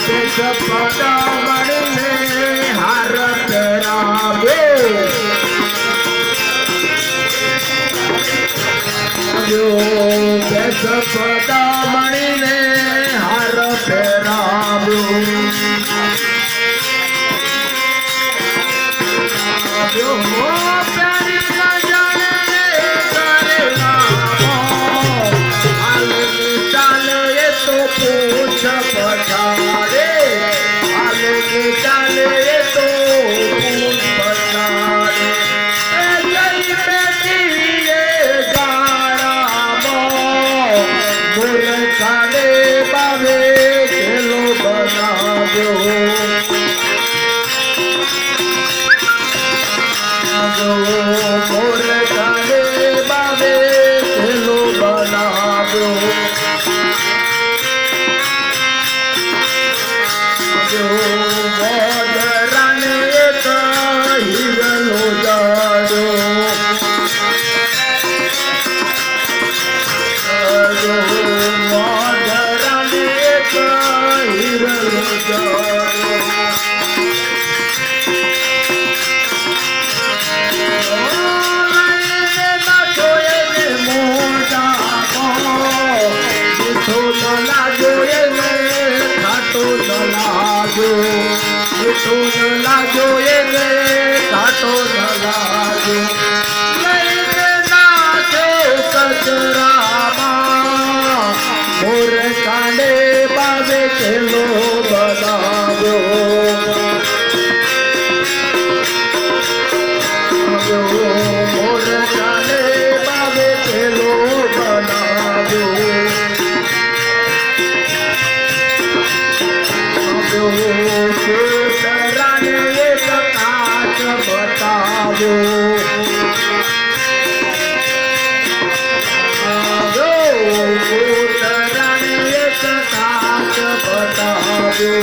સપના મળીને હાર ફેરાવ્યો સપના મળીને હાર ફેરાવ્યો પછાડે આલે ચાલે તો પછાડે જઈ બેઠી ગાળામાં મોર કાલે બાવે ખેલો બનાવ્યો મોર કાલે બાવે ખેલો બનાવ્યો મોદરાને હિરલો જાડો મોદરાને હિરલો જાડો મીઠું લાજો એને કાંટો લાજો લઈને નાચે કચરામાં મોર કાંડે બાવે ખેલો બનાવ્યો મોર કાંડે બાવે ખેલો બનાવ્યો કૂતરાને એક કાચ બતાવ્યો કૂતરાને એક કાચ બતાવ્યો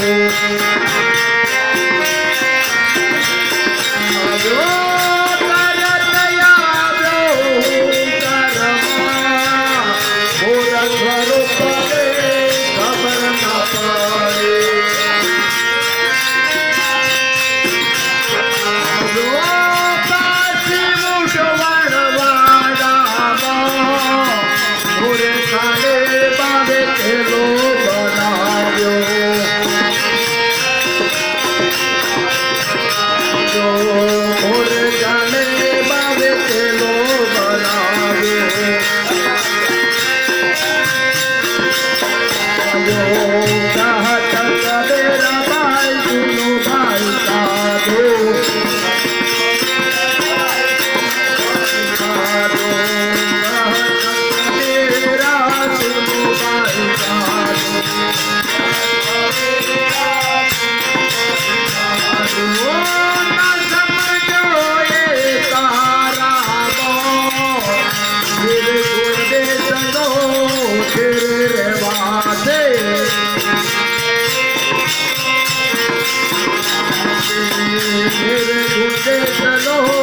ચલો